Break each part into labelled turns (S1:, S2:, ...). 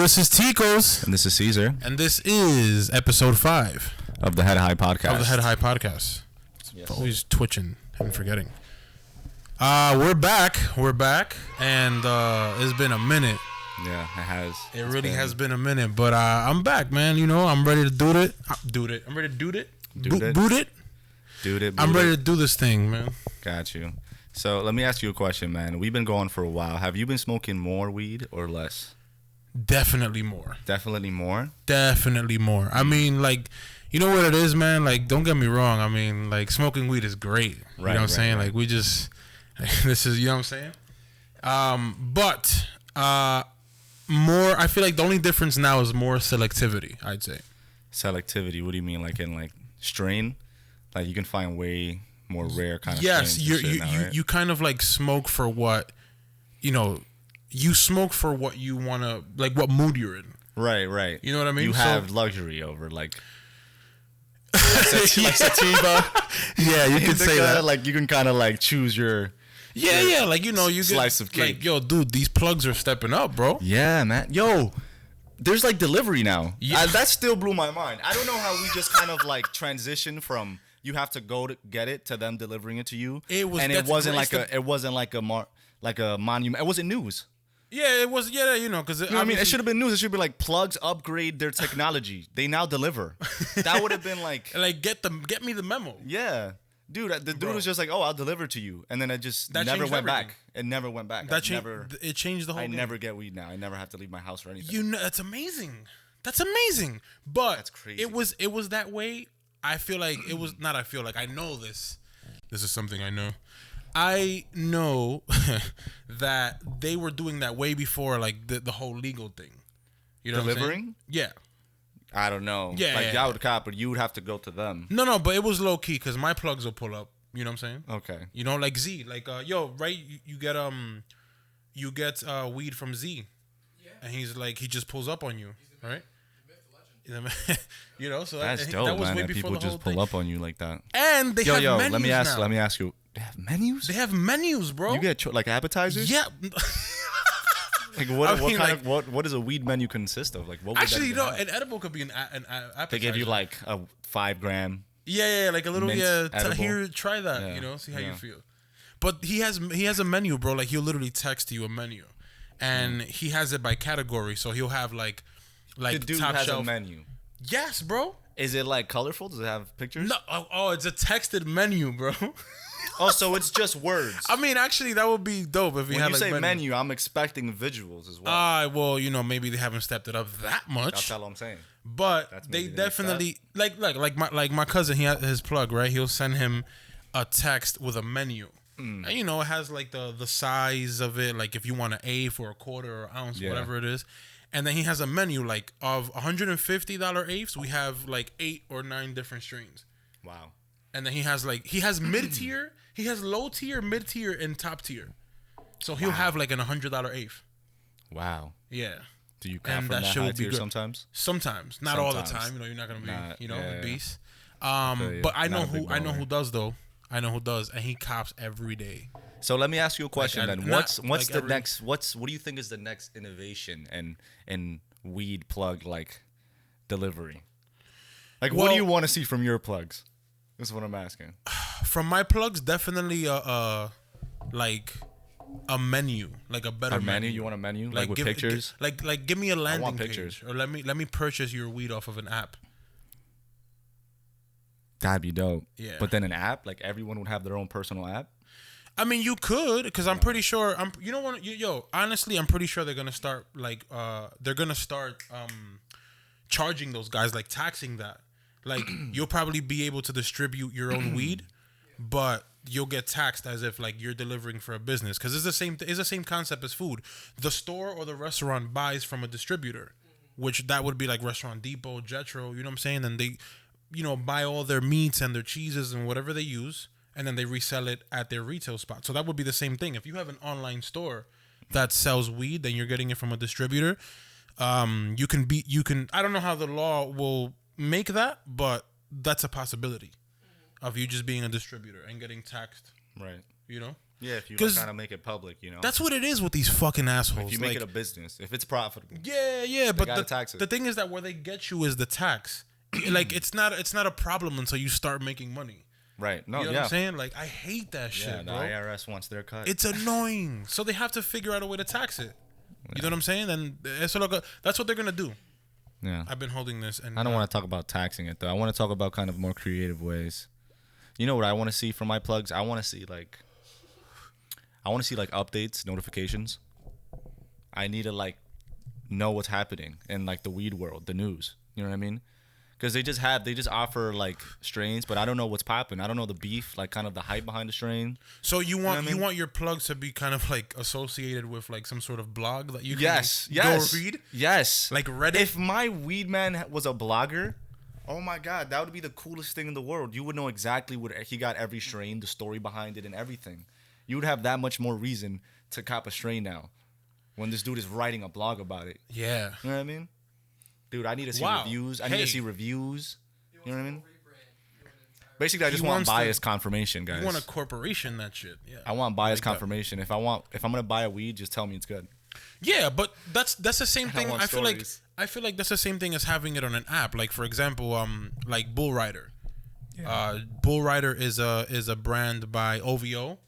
S1: this is Tico's.
S2: And this is Caesar.
S1: And this is episode 5
S2: of the Head High Podcast.
S1: Of the Head High Podcast.
S2: Yes.
S1: Always twitching and forgetting. We're back. And it's been a minute.
S2: Yeah, it has.
S1: It really has been a minute. But I'm back, man. You know, I'm ready to do it. I'm ready to do it. Boot it. I'm ready to do this thing, man.
S2: Got you. So let me ask you a question, man. We've been going for a while. Have you been smoking more weed or less?
S1: Definitely more.
S2: Definitely more?
S1: Definitely more. I mean, like, you know what it is, man? Like, don't get me wrong. I mean, like, smoking weed is great. You know what I'm saying? Right. Like, we just, this is, you know what I'm saying? But more, I feel like the only difference now is more selectivity, I'd say.
S2: Selectivity? What do you mean? Like in, like, strain? Like, you can find way more rare kind of
S1: yes,
S2: strains. Yes,
S1: you kind of, like, smoke for what, you know, you smoke for what you want to, like, what mood you're in.
S2: Right.
S1: You know what I mean?
S2: You have luxury over, like sativa.
S1: Yeah, you can say that.
S2: Like, you can kind of, like, choose your...
S1: Yeah, like, you know, you get...
S2: Slice of cake.
S1: Like, yo, dude, these plugs are stepping up, bro.
S2: Yeah, man. Yo, there's, like, delivery now.
S1: Yeah.
S2: That still blew my mind. I don't know how we just kind of, like, transition from... You have to go to get it to them delivering it to you.
S1: It
S2: wasn't like a monument. It wasn't news.
S1: Yeah, it was. Yeah, you know, because
S2: you know what I mean, it should have been news. It should be like plugs upgrade their technology. They now deliver. That would have been like
S1: get me the memo.
S2: Yeah, dude. The dude was just like, oh, I'll deliver to you, and then it just never went back. It never went back.
S1: It changed the whole.
S2: I never get weed now. I never have to leave my house or anything.
S1: You know, that's amazing. That's amazing. But
S2: that's crazy.
S1: It was that way. I feel like it was not. I feel like I know this. This is something I know. I know that they were doing that way before, like, the whole legal thing. You know
S2: delivering?
S1: What I'm saying? Yeah.
S2: I don't know.
S1: Yeah.
S2: Like, I would cop, but you would have to go to them.
S1: No, but it was low key because my plugs will pull up. You know what I'm saying?
S2: Okay.
S1: You know, like Z, like yo, right? You get weed from Z, yeah, and he's like he just pulls up on you, right? You know, so
S2: that's dope, that was man. Way before people just pull up on you like that.
S1: And they have menus
S2: let me ask you. They have menus,
S1: bro.
S2: You get like appetizers?
S1: Yeah.
S2: Like what does a weed menu consist of? Like what? Would
S1: actually, you know, an edible could be an appetizer.
S2: They give you like a 5 gram.
S1: Yeah, like a little here, try that. Yeah, you know, see how you feel. But he has a menu, bro. Like he'll literally text you a menu, and he has it by category. So he'll have like
S2: the dude
S1: top
S2: has
S1: shelf.
S2: A menu.
S1: Yes, bro.
S2: Is it like colorful? Does it have pictures?
S1: No. Oh, it's a texted menu, bro.
S2: Oh, so it's just words.
S1: I mean, actually, that would be dope if you had like
S2: say menu, I'm expecting visuals as well.
S1: Well, you know, maybe they haven't stepped it up that much.
S2: That's all I'm saying.
S1: But they definitely like my cousin. He has his plug, right? He'll send him a text with a menu. And, you know, it has like the size of it, like if you want an A for a quarter or ounce, whatever it is. And then he has a menu like of $150 eighths. We have like 8 or 9 different strains.
S2: Wow. And
S1: then he has mid tier, he has low tier, mid tier, and top tier. So he'll have like an $100 eighth.
S2: Wow.
S1: Yeah.
S2: Do you come from that high tier sometimes?
S1: Sometimes, not all the time. You know, you're not gonna be, a beast. But I know who does though. I know who does, and he cops every day. So
S2: let me ask you a question then. What do you think is the next innovation in weed plug like delivery? Like, what do you want to see from your plugs? That's what I'm asking.
S1: From my plugs, definitely like a menu, like a better menu.
S2: You want a menu like with pictures?
S1: Like give me a landing page, or let me purchase your weed off of an app.
S2: That'd be dope.
S1: Yeah.
S2: But then an app, like everyone would have their own personal app.
S1: I mean, you could, because I'm pretty sure. Honestly, I'm pretty sure they're gonna start charging those guys, like taxing that. Like you'll probably be able to distribute your own weed, but you'll get taxed as if like you're delivering for a business, because it's the same concept as food. The store or the restaurant buys from a distributor, which that would be like Restaurant Depot, Jetro. You know what I'm saying? And they, buy all their meats and their cheeses and whatever they use, and then they resell it at their retail spot. So that would be the same thing. If you have an online store that sells weed, then you're getting it from a distributor. You can. I don't know how the law will make that, but that's a possibility of you just being a distributor and getting taxed.
S2: Right. Yeah, if you like, kind of make it public, you know.
S1: That's what it is with these fucking assholes.
S2: If you make it a business, if it's profitable.
S1: Yeah, but
S2: tax it.
S1: The thing is that where they get you is the tax. Like it's not a problem until you start making money.
S2: Right. No,
S1: you know what I'm saying? Like I hate that shit,
S2: the
S1: bro.
S2: IRS wants their cut.
S1: It's annoying. So they have to figure out a way to tax it. You know what I'm saying? And that's what they're gonna do.
S2: Yeah.
S1: I've been holding this, and
S2: I don't want to talk about taxing it though. I want to talk about kind of more creative ways. You know what I want to see from my plugs? I want to see like updates, notifications. I need to like know what's happening in like the weed world, the news. You know what I mean? Because they just offer like strains, but I don't know what's popping. I don't know the beef, like kind of the hype behind the strain.
S1: So you want your plugs to be kind of like associated with like some sort of blog that you can go read?
S2: Yes.
S1: Like Reddit?
S2: If my weed man was a blogger, oh my God, that would be the coolest thing in the world. You would know exactly what he got every strain, the story behind it and everything. You would have that much more reason to cop a strain now when this dude is writing a blog about it.
S1: Yeah.
S2: You know what I mean? Dude, I need to see reviews. I need to see reviews. You know what I mean? Basically, I just want biased confirmation, guys.
S1: You want a corporation that shit. Yeah.
S2: I want biased confirmation. If I'm gonna buy a weed, just tell me it's good.
S1: Yeah, but that's the same thing. I feel like that's the same thing as having it on an app. Like for example, like Bull Rider. Yeah. Bull Rider is a brand by OVO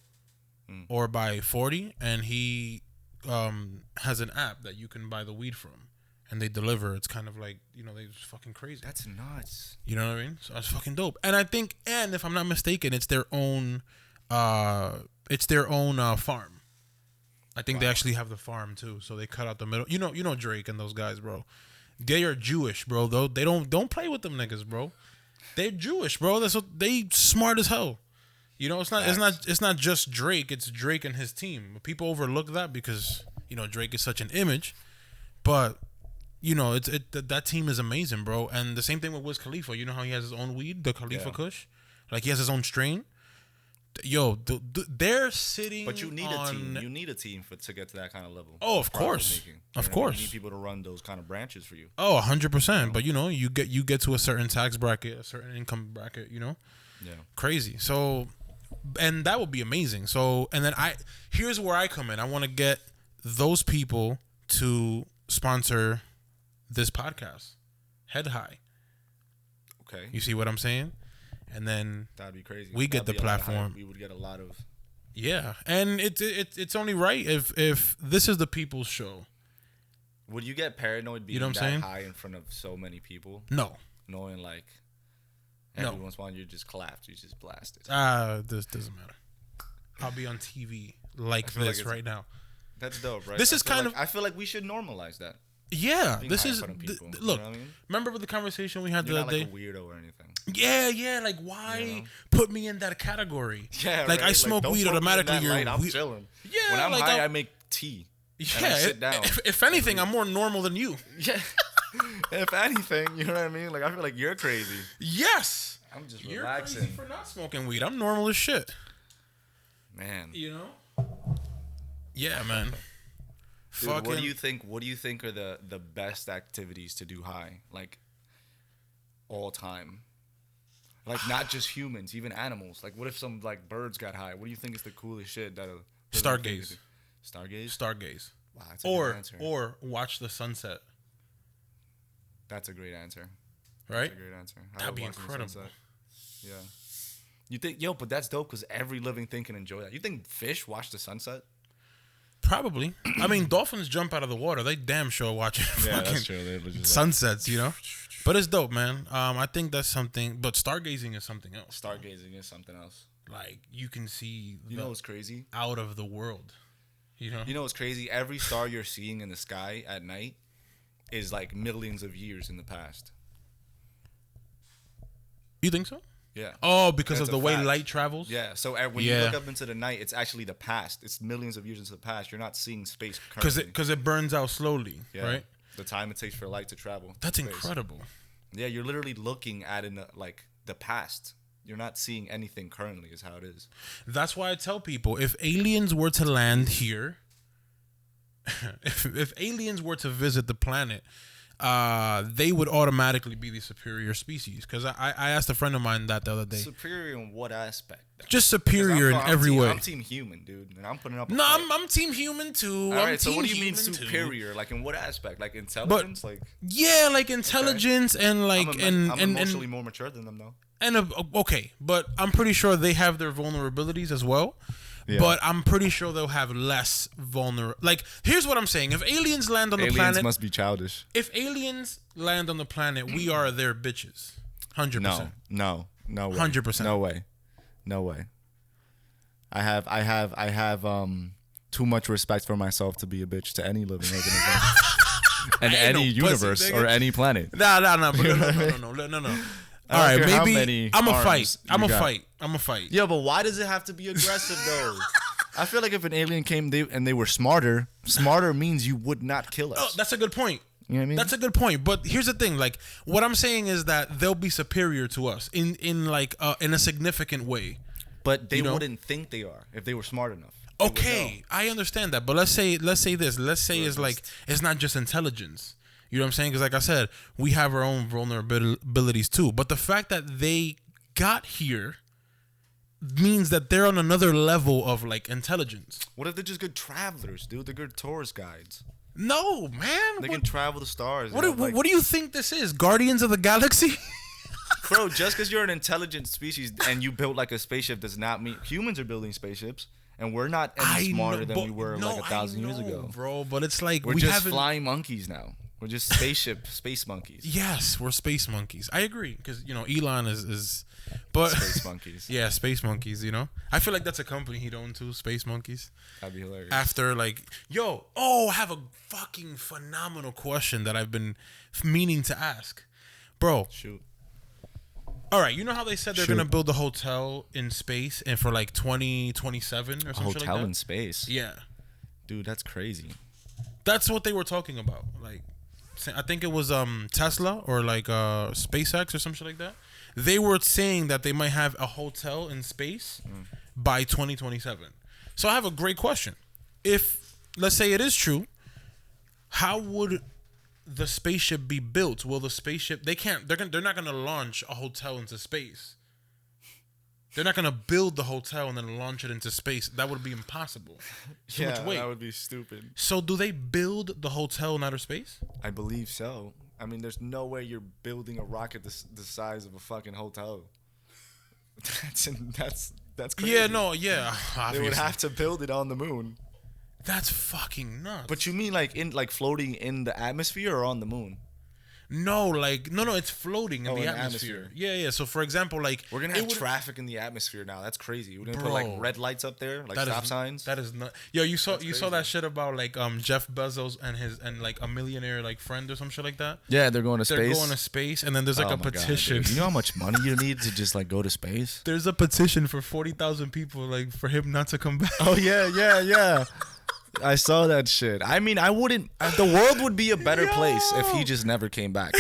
S1: or by 40, and he has an app that you can buy the weed from. And they deliver. It's kind of like, you know, they're just fucking crazy.
S2: That's nuts.
S1: You know what I mean? So that's fucking dope. And I think, and if I'm not mistaken, it's their own farm. I think they actually have the farm too. So they cut out the middle. You know Drake and those guys, bro. They are Jewish, bro. Though they don't play with them niggas, bro. They're Jewish, bro. They smart as hell. You know, it's not just Drake. It's Drake and his team. People overlook that because you know Drake is such an image, but. You know, that team is amazing, bro. And the same thing with Wiz Khalifa. You know how he has his own weed, the Khalifa Kush? Like, he has his own strain. Yo, they're sitting
S2: But you need a team. You need a team to get to that kind of level.
S1: Oh, of course. Of course.
S2: You need people to run those kind of branches for you.
S1: Oh, 100%. But, you know, you get to a certain tax bracket, a certain income bracket, you know?
S2: Yeah. Crazy.
S1: So, and that would be amazing. So, and then here's where I come in. I want to get those people to sponsor this podcast, Head High.
S2: Okay.
S1: You see what I'm saying? And then
S2: that'd be crazy.
S1: We get the platform.
S2: We would get a lot of.
S1: Yeah, and it's only right if this is the people's show.
S2: Would you get paranoid being high in front of so many people?
S1: No.
S2: Knowing like every once in a while you just collapse, you just blast it.
S1: This doesn't matter. I'll be on TV like this right now.
S2: That's dope, right?
S1: This is kind of.
S2: I feel like we should normalize that.
S1: Yeah, this is look.
S2: You know what I mean?
S1: Remember the conversation we had the other day?
S2: Like a weirdo or anything.
S1: Yeah. Like, why put me in that category?
S2: Yeah,
S1: like I smoke weed automatically.
S2: I'm chilling.
S1: Yeah,
S2: when I'm high, I make tea.
S1: Yeah,
S2: and I sit down.
S1: If anything, I'm more normal than you.
S2: Yeah. If anything, you know what I mean? Like I feel like you're crazy.
S1: Yes.
S2: I'm just
S1: you're
S2: relaxing.
S1: Crazy for not smoking weed. I'm normal as shit.
S2: Man.
S1: You know? Yeah, man.
S2: Dude, what do you think are the best activities to do high, like all time, like not just humans, even animals? Like what if some like birds got high? What do you think is the coolest shit that
S1: stargaze?
S2: Stargaze. Wow, that's a good answer.
S1: Or watch the sunset.
S2: That's a great answer.
S1: Right?
S2: That's a great answer.
S1: That'd be incredible.
S2: Yeah. You think but that's dope because every living thing can enjoy that. You think fish watch the sunset?
S1: Probably. I mean, dolphins jump out of the water. They damn sure watch it.
S2: Yeah, that's true. They're just
S1: sunsets, you know. But it's dope, man. I think that's something. But stargazing is something else.
S2: Stargazing is something else.
S1: Like you can see.
S2: You know what's crazy?
S1: Out of the world. You know
S2: what's crazy? Every star you're seeing in the sky at night is like millions of years in the past.
S1: You think so?
S2: Yeah.
S1: Oh, because of the way light travels?
S2: Yeah. So when you look up into the night, it's actually the past. It's millions of years into the past. You're not seeing space currently.
S1: Because it burns out slowly, right?
S2: The time it takes for light to travel.
S1: That's incredible.
S2: Yeah, you're literally looking at the past. You're not seeing anything currently is how it is.
S1: That's why I tell people, if aliens were to land here, if aliens were to visit the planet, they would automatically be the superior species. Because I asked a friend of mine that the other day.
S2: Superior in what aspect?
S1: Just superior in every way.
S2: I'm team human, dude, and I'm putting up.
S1: No, I'm team human too.
S2: All right, so what do you mean superior? Like in what aspect? Like intelligence?
S1: Like like intelligence and like
S2: I'm emotionally more mature than them though.
S1: And okay, but I'm pretty sure they have their vulnerabilities as well. Yeah. But I'm pretty sure they'll have less vulnerable. Like, here's what I'm saying: if aliens land on the planet,
S2: aliens must be childish.
S1: If aliens land on the planet, we are their bitches. 100%.
S2: No way.
S1: 100%.
S2: No way. I have too much respect for myself to be a bitch to any living organism. And any universe or any planet.
S1: No. All right, maybe I'm a fight. I'm a fight.
S2: Yeah, but why does it have to be aggressive though? I feel like if an alien came and they were smarter means you would not kill us.
S1: Oh, that's a good point.
S2: You know what I mean?
S1: That's a good point. But here's the thing: like, what I'm saying is that they'll be superior to us in a significant way.
S2: But they wouldn't think they are if they were smart enough.
S1: Okay, I understand that. But let's say this. Let's say it's not just intelligence. You know what I'm saying? Because like I said, we have our own vulnerabilities too. But the fact that they got here means that they're on another level of like intelligence.
S2: What if they're just good travelers, dude? They're good tourist guides.
S1: No, man.
S2: They can travel the stars.
S1: What do you think this is? Guardians of the Galaxy?
S2: Bro, just because you're an intelligent species and you built like a spaceship does not mean humans are building spaceships. And we're not any smarter than we were like 1,000 years ago.
S1: Bro, but it's like
S2: we're just flying monkeys now. We're just space monkeys.
S1: Yes, we're space monkeys. I agree because Elon is, but
S2: space monkeys.
S1: Yeah, space monkeys. I feel like that's a company he'd own too. Space monkeys.
S2: That'd be hilarious.
S1: After I have a fucking phenomenal question that I've been meaning to ask, bro.
S2: Shoot.
S1: All right, you know how they said they're gonna build a hotel in space and for like 2027 or something like that?
S2: A hotel in space.
S1: Yeah.
S2: Dude, that's crazy.
S1: That's what they were talking about. Like, I think it was Tesla or like SpaceX or some shit like that. They were saying that they might have a hotel in space by 2027. So I have a great question. If let's say it is true, how would the spaceship be built? Will the spaceship? They're not gonna launch a hotel into space. They're not gonna build the hotel and then launch it into space. That would be impossible.
S2: Too much weight. That would be stupid.
S1: So do they build the hotel in outer space?
S2: I believe so. I mean, there's no way you're building a rocket the size of a fucking hotel. That's crazy.
S1: Yeah, no, yeah. Obviously.
S2: They would have to build it on the moon.
S1: That's fucking nuts.
S2: But you mean like floating in the atmosphere or on the moon?
S1: No, it's floating in the atmosphere. Yeah. So for example, like
S2: we're gonna have traffic in the atmosphere now. That's crazy. We're gonna put like red lights up there, like stop signs.
S1: That is not. Yo, you saw that shit about like Jeff Bezos and like a millionaire like friend or some shit like that.
S2: Yeah, they're going to space.
S1: They're going to space, and then there's like a petition.
S2: God, you know how much money you need to just like go to space?
S1: There's a petition for 40,000 people, like for him not to come back.
S2: Oh yeah. I saw that shit. I mean, I wouldn't. The world would be a better place if he just never came back.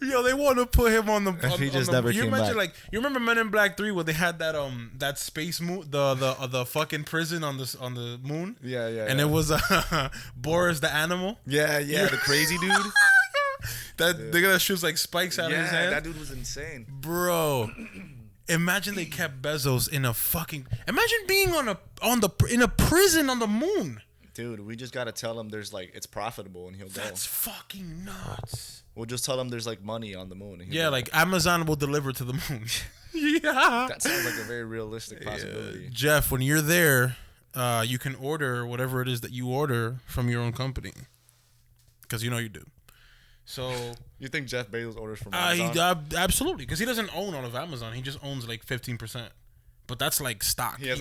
S1: Yo, they want to put him on the.
S2: If he just never came back.
S1: Like, you remember Men in Black 3 where they had that space moon, the fucking prison on the moon.
S2: Yeah.
S1: And it was Boris the animal.
S2: Yeah, the crazy dude.
S1: They got shoots like spikes out of his hand.
S2: That dude was insane,
S1: bro. Imagine they kept Bezos in a fucking. Imagine being in a prison on the moon.
S2: Dude, we just gotta tell him there's like it's profitable and he'll go.
S1: That's fucking nuts.
S2: We'll just tell him there's like money on the moon. And
S1: yeah, go. Like Amazon will deliver to the moon. Yeah,
S2: that sounds like a very realistic possibility.
S1: Jeff, when you're there, you can order whatever it is that you order from your own company, because you do. So
S2: you think Jeff Bezos orders from Amazon?
S1: Absolutely, because he doesn't own all of Amazon. He just owns like 15%, but that's like stock.
S2: He has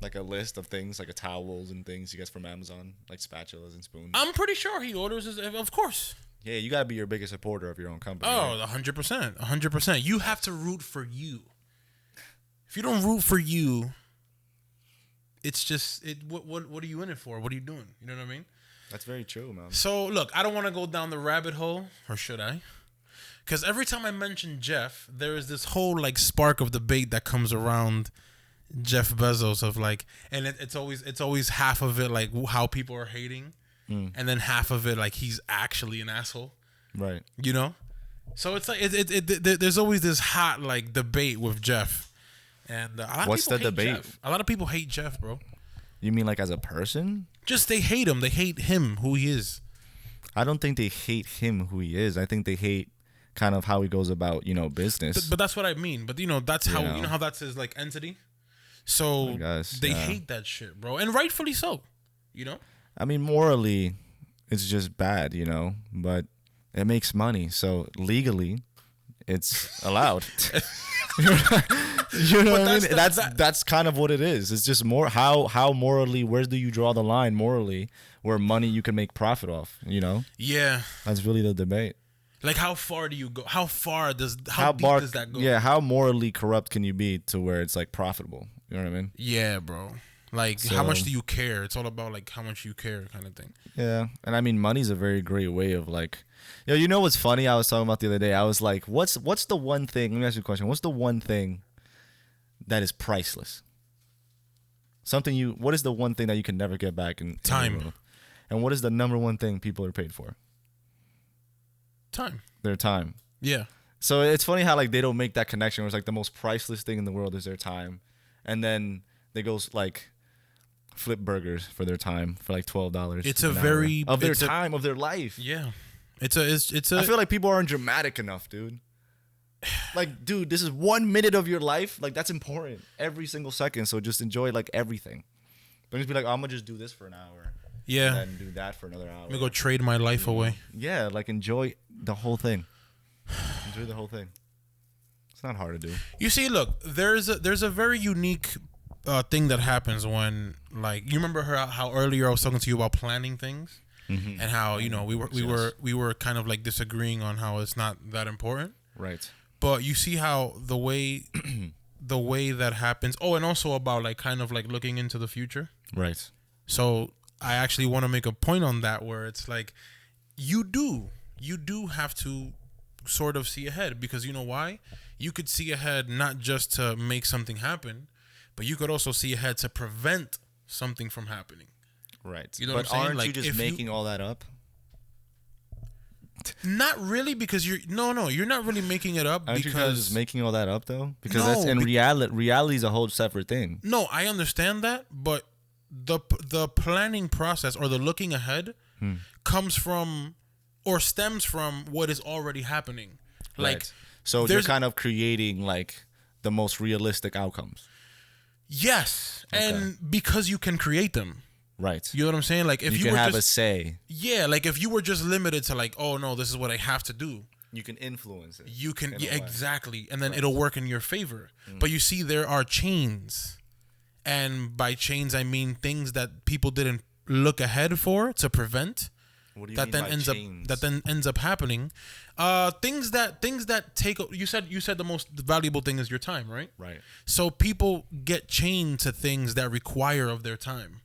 S2: like a list of things, like towels and things he gets from Amazon, like spatulas and spoons.
S1: I'm pretty sure he orders his, of course.
S2: Yeah, you gotta be your biggest supporter of your own company.
S1: Oh, 100%, 100%. You have to root for you. If you don't root for you, it's just What are you in it for? What are you doing? You know what I mean?
S2: That's very true, man.
S1: So, look, I don't want to go down the rabbit hole, or should I? Because every time I mention Jeff, there is this whole, like, spark of debate that comes around Jeff Bezos of, like, and it's always half of it, like, how people are hating. and then half of it like he's actually an asshole.
S2: Right.
S1: You know? So it's like there's always this hot like debate with Jeff. And
S2: what's the debate?
S1: Jeff. A lot of people hate Jeff, bro.
S2: You mean like as a person?
S1: Just they hate him. They hate him, who he is.
S2: I don't think they hate him, who he is. I think they hate kind of how he goes about, business.
S1: But that's what I mean. But that's how you know how that's his like entity. So they hate that shit, bro, and rightfully so. I
S2: mean, morally, it's just bad, but it makes money, so legally, it's allowed. You know what I mean? That's kind of what it is. It's just more how morally, where do you draw the line morally where money you can make profit off, Yeah. That's really the debate.
S1: Like how far do you go? How deep does that go?
S2: Yeah, how morally corrupt can you be to where it's like profitable? You know what I mean?
S1: Yeah, bro. Like how much do you care? It's all about like how much you care kind of thing.
S2: Yeah. And I mean money's a very great way of like you know what's funny? I was talking about the other day. I was like, what's the one thing? Let me ask you a question. What's the one thing that is priceless? What is the one thing that you can never get back in
S1: time?
S2: And what is the number one thing people are paid for?
S1: Time.
S2: Their time.
S1: Yeah.
S2: So it's funny how like they don't make that connection where it's like the most priceless thing in the world is their time. And then they go like flip burgers for their time for like $12.
S1: It's a very
S2: of their time, of their life.
S1: Yeah. It's a
S2: I feel like people aren't dramatic enough, dude. Like, dude, this is 1 minute of your life. Like, that's important. Every single second. So just enjoy, like, everything. Don't just be like, I'm going to just do this for an hour.
S1: Yeah.
S2: And then do that for another hour.
S1: I'm going to go trade my life away.
S2: Yeah, like, enjoy the whole thing. Enjoy the whole thing. It's not hard to do.
S1: You see, look, there's a very unique thing that happens when, like, you remember how earlier I was talking to you about planning things? Mm-hmm. And how, we were kind of, like, disagreeing on how it's not that important.
S2: Right.
S1: But you see how the way that happens. Oh, and also about like kind of like looking into the future.
S2: Right.
S1: So I actually want to make a point on that where it's like you do have to sort of see ahead, because you know why? You could see ahead not just to make something happen, but you could also see ahead to prevent something from happening.
S2: Right.
S1: You know what I'm saying?
S2: Aren't
S1: like,
S2: you just making all that up?
S1: Not really, because you're not really making it up.
S2: Aren't
S1: because
S2: you guys just making all that up though? Because that's in reality is a whole separate thing.
S1: No, I understand that, but the planning process or the looking ahead comes from or stems from what is already happening. Like,
S2: right. So you're kind of creating like the most realistic outcomes.
S1: Yes, okay. And because you can create them.
S2: Right.
S1: You know what I'm saying? Like if you
S2: can
S1: were
S2: have
S1: just,
S2: a say.
S1: Yeah, like if you were just limited to like, oh no, this is what I have to do.
S2: You can influence it.
S1: You can exactly, and then it'll work in your favor. But you see, there are chains, and by chains I mean things that people didn't look ahead for to prevent.
S2: What do you mean by chains?
S1: That then ends up happening. Things that take. You said the most valuable thing is your time, right?
S2: Right.
S1: So people get chained to things that require of their time.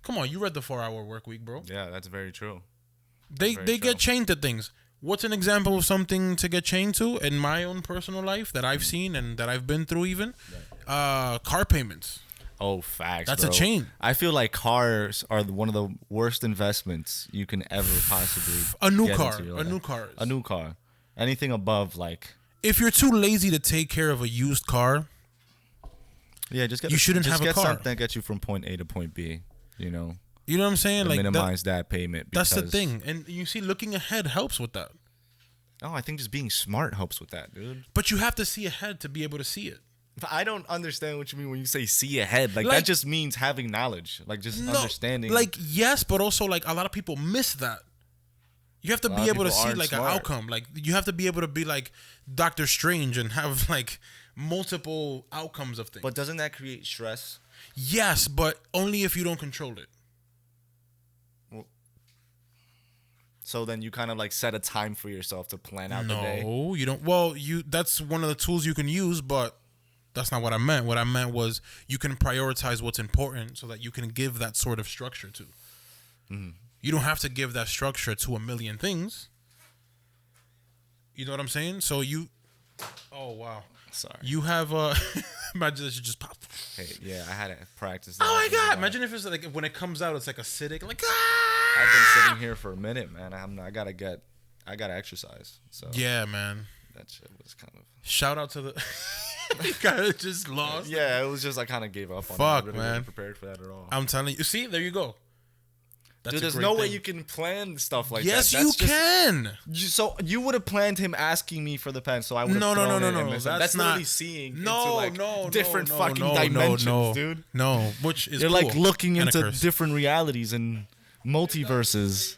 S1: Come on, you read the 4-Hour Work Week, bro.
S2: Yeah, that's very true.
S1: They get chained to things. What's an example of something to get chained to in my own personal life that I've seen and that I've been through even? Right. Car payments.
S2: Oh, facts.
S1: That's a chain.
S2: I feel like cars are one of the worst investments you can ever possibly
S1: A new car.
S2: Anything above like.
S1: If you're too lazy to take care of a used car,
S2: you shouldn't have a car. Get something that gets you from point A to point B. You know
S1: what I'm saying? Like
S2: minimize that payment.
S1: That's the thing, and you see, looking ahead helps with that.
S2: Oh, I think just being smart helps with that, dude.
S1: But you have to see ahead to be able to see it.
S2: But I don't understand what you mean when you say see ahead. Like that just means having knowledge, like just understanding.
S1: Like yes, but also like a lot of people miss that. You have to be able to see like an outcome. Like you have to be able to be like Doctor Strange and have like multiple outcomes of things.
S2: But doesn't that create stress?
S1: Yes, but only if you don't control it.
S2: Well, so then you kind of like set a time for yourself to plan out the day.
S1: No, you don't. Well, that's one of the tools you can use, but that's not what I meant. What I meant was you can prioritize what's important so that you can give that sort of structure to. Mm-hmm. You don't have to give that structure to a million things. You know what I'm saying? So you... Oh, wow.
S2: Sorry.
S1: You have imagine that you just pop.
S2: Hey, yeah, I had to practice
S1: that. Oh my god! Imagine if it's like when it comes out, it's like acidic, like
S2: I've been sitting here for a minute, man. I gotta exercise. So
S1: yeah, man.
S2: That shit was kind of.
S1: Shout out to the. You kind of just lost.
S2: Yeah, it was just I kind of gave up on it.
S1: Fuck,
S2: I really
S1: man.
S2: wasn't prepared for that at all.
S1: I'm telling you. See, there you go. That's
S2: Dude, there's no way you can plan stuff like
S1: yes,
S2: that.
S1: Yes, you can.
S2: So you would have planned him asking me for the pen, so I would have
S1: no.
S2: That's
S1: not
S2: literally seeing into different fucking
S1: dimensions,
S2: dude.
S1: No, which is
S2: you're
S1: cool.
S2: like looking into different realities and multiverses.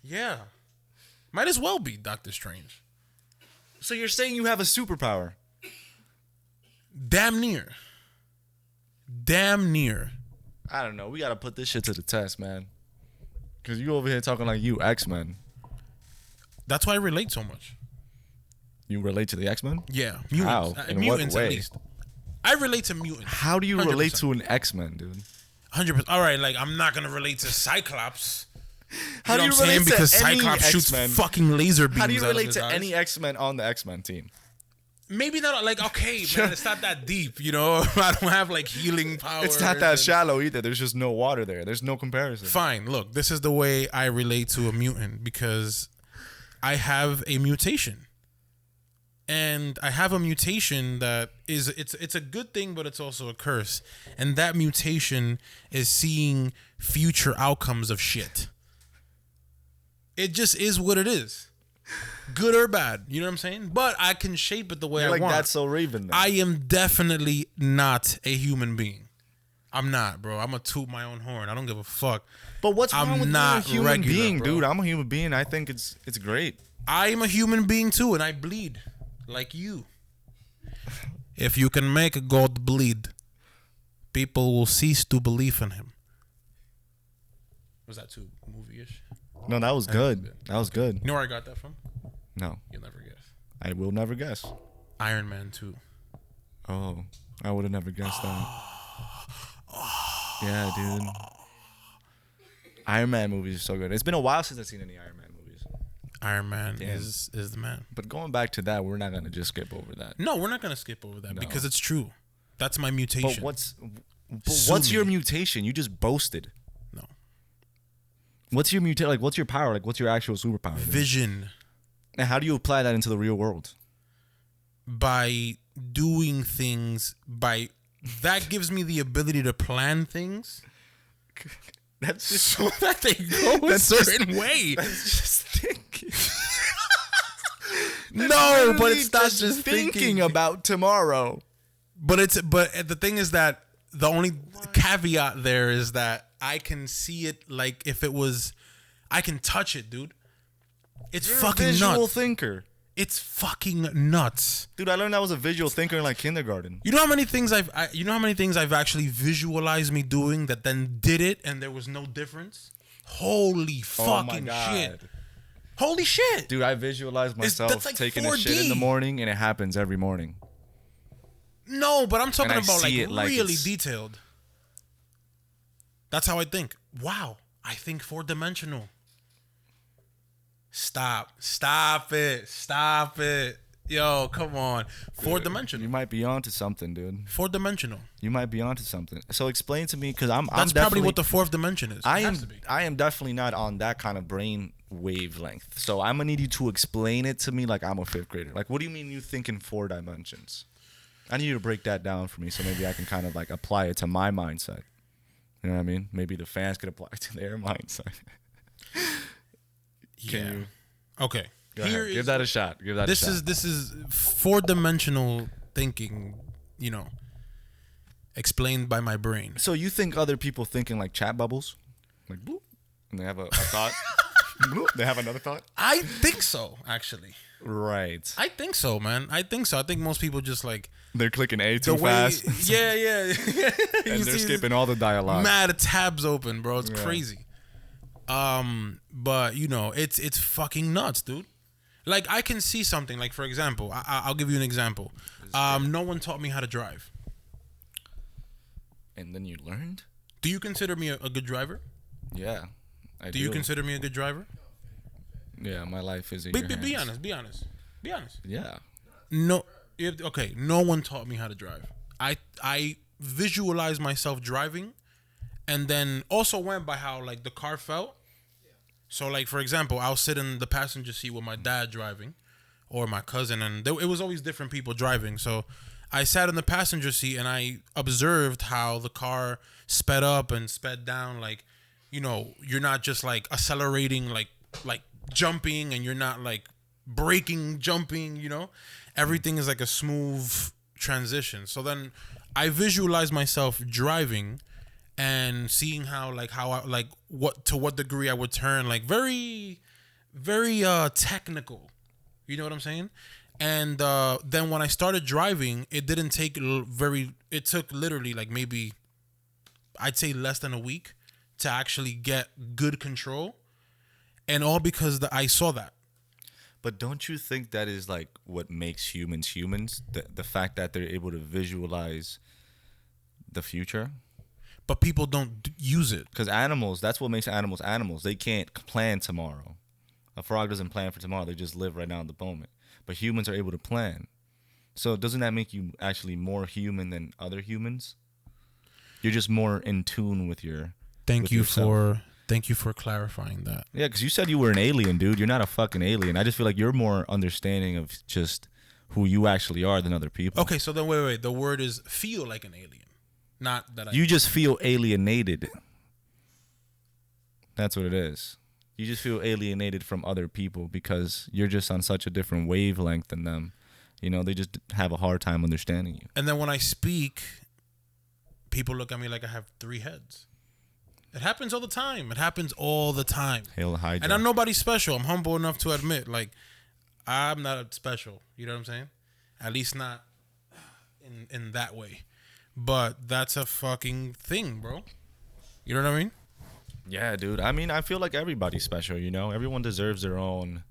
S1: Yeah, might as well be Doctor Strange.
S2: So you're saying you have a superpower?
S1: Damn near.
S2: I don't know. We gotta put this shit to the test, man. Cause you over here talking like you X-Men.
S1: That's why I relate so much.
S2: You relate to the X-Men?
S1: Yeah, mutants.
S2: How? In
S1: Mutants
S2: what way?
S1: At least. I relate to mutants.
S2: How do you
S1: 100%.
S2: relate to an X-Men, dude?
S1: 100%. All right, like I'm not gonna relate to Cyclops.
S2: How do you
S1: relate
S2: relate to
S1: because
S2: any
S1: Cyclops
S2: X-Men?
S1: shoots fucking laser beams.
S2: How do you
S1: out of
S2: relate
S1: his
S2: to
S1: eyes?
S2: any X-Men on the X-Men team?
S1: Maybe not. Like, okay, man, it's not that deep. You know, I don't have like healing powers.
S2: It's not that shallow either. There's just no water there. There's no comparison.
S1: Fine. Look, this is the way I relate to a mutant because I have a mutation. And I have a mutation that is it's a good thing, but it's also a curse. And that mutation is seeing future outcomes of shit. It just is what it is. Good or bad, you know what I'm saying? But I can shape it the way I want.
S2: That's so Raven. Then.
S1: I am definitely not a human being. I'm not, bro. I'm gonna toot my own horn. I don't give a fuck.
S2: But what's wrong with being a human being,
S1: bro.
S2: dude? I'm a human being. I think it's great.
S1: I am a human being too, and I bleed like you. If you can make God bleed, people will cease to believe in him. Was that too movie-ish?
S2: No, that was good. That was good.
S1: You know where I got that from?
S2: No.
S1: You'll never guess.
S2: I will never guess.
S1: Iron Man 2.
S2: Oh, I would have never guessed that. Yeah, dude. Iron Man movies are so good. It's been a while since I've seen any Iron Man movies.
S1: Iron Man is the man.
S2: But going back to that, we're not going to just skip over that.
S1: No, we're not going to skip over that because it's true. That's my mutation.
S2: But what's your mutation? You just boasted.
S1: No.
S2: What's your mutation? Like, what's your power? Like, what's your actual superpower?
S1: Vision.
S2: And how do you apply that into the real world?
S1: By doing things that gives me the ability to plan things.
S2: That's just
S1: so that they go a certain way.
S2: That's just thinking.
S1: No, but it's not just thinking
S2: about tomorrow.
S1: But the thing is that the only caveat there is that I can see it like if it was, I can touch it, dude. It's fucking nuts.
S2: Visual thinker.
S1: It's fucking nuts,
S2: dude. I learned I was a visual thinker in like kindergarten.
S1: You know how many things I've actually visualized me doing that then did it and there was no difference. Holy fucking shit! Holy shit,
S2: dude! I visualized myself like taking 4D. A shit in the morning, and it happens every morning.
S1: No, but I'm talking about like really detailed. That's how I think. Wow, I think 4-dimensional. Stop it. Yo, come on. 4-dimensional.
S2: You might be onto something, dude.
S1: 4-dimensional.
S2: You might be onto something. So explain to me, because
S1: That's probably what the fourth dimension is.
S2: I am definitely not on that kind of brain wavelength. So I'm gonna need you to explain it to me like I'm a 5th grader. Like, what do you mean you think in 4 dimensions? I need you to break that down for me so maybe I can kind of like apply it to my mindset. You know what I mean? Maybe the fans could apply it to their mindset.
S1: Yeah. Okay.
S2: Give that a shot.
S1: This is 4-dimensional thinking, you know, explained by my brain.
S2: So you think other people thinking like chat bubbles? Like boop, and they have a thought? Boop, they have another thought?
S1: I think so, actually.
S2: Right.
S1: I think so, man. I think so. I think most people just like
S2: they're clicking A too fast.
S1: Yeah.
S2: And they're skipping all the dialogue.
S1: Mad tabs open, bro. It's crazy. But you know, it's fucking nuts, dude. Like I can see something. Like for example, I'll give you an example. No one taught me how to drive.
S2: And then you learned?
S1: Do you consider me a good driver?
S2: Yeah, I do.
S1: Do you consider me a good driver?
S2: Yeah, my life is in your hands.
S1: Be honest.
S2: Yeah.
S1: No. Okay. No one taught me how to drive. I visualized myself driving, and then also went by how like the car felt, So like for example, I'll sit in the passenger seat with my dad driving, or my cousin, and it was always different people driving. So I sat in the passenger seat and I observed how the car sped up and sped down. Like, you know, you're not just like accelerating, like jumping, and you're not like braking, jumping. You know, everything is like a smooth transition. So then I visualize myself driving and seeing how what degree I would turn, like very technical. You know what I'm saying? And then when I started driving, it didn't take it took literally like maybe I'd say less than a week to actually get good control, and all because I saw that.
S2: But don't you think that is like what makes humans humans? The fact that they're able to visualize the future?
S1: But people don't use it.
S2: Because animals, that's what makes animals animals. They can't plan tomorrow. A frog doesn't plan for tomorrow. They just live right now in the moment. But humans are able to plan. So doesn't that make you actually more human than other humans? You're just more in tune with your
S1: Thank you for clarifying that.
S2: Yeah, because you said you were an alien, dude. You're not a fucking alien. I just feel like you're more understanding of just who you actually are than other people.
S1: Okay, so then wait. The word is feel like an alien. Not that
S2: You just feel alienated. That's what it is. You just feel alienated from other people because you're just on such a different wavelength than them. You know, they just have a hard time understanding you.
S1: And then when I speak, people look at me like I have 3 heads. It happens all the time.
S2: Hail Hydra.
S1: And I'm nobody special. I'm humble enough to admit, like, I'm not special. You know what I'm saying? At least not in that way. But that's a fucking thing, bro. You know what I mean?
S2: Yeah, dude. I mean, I feel like everybody's special, you know? Everyone deserves their own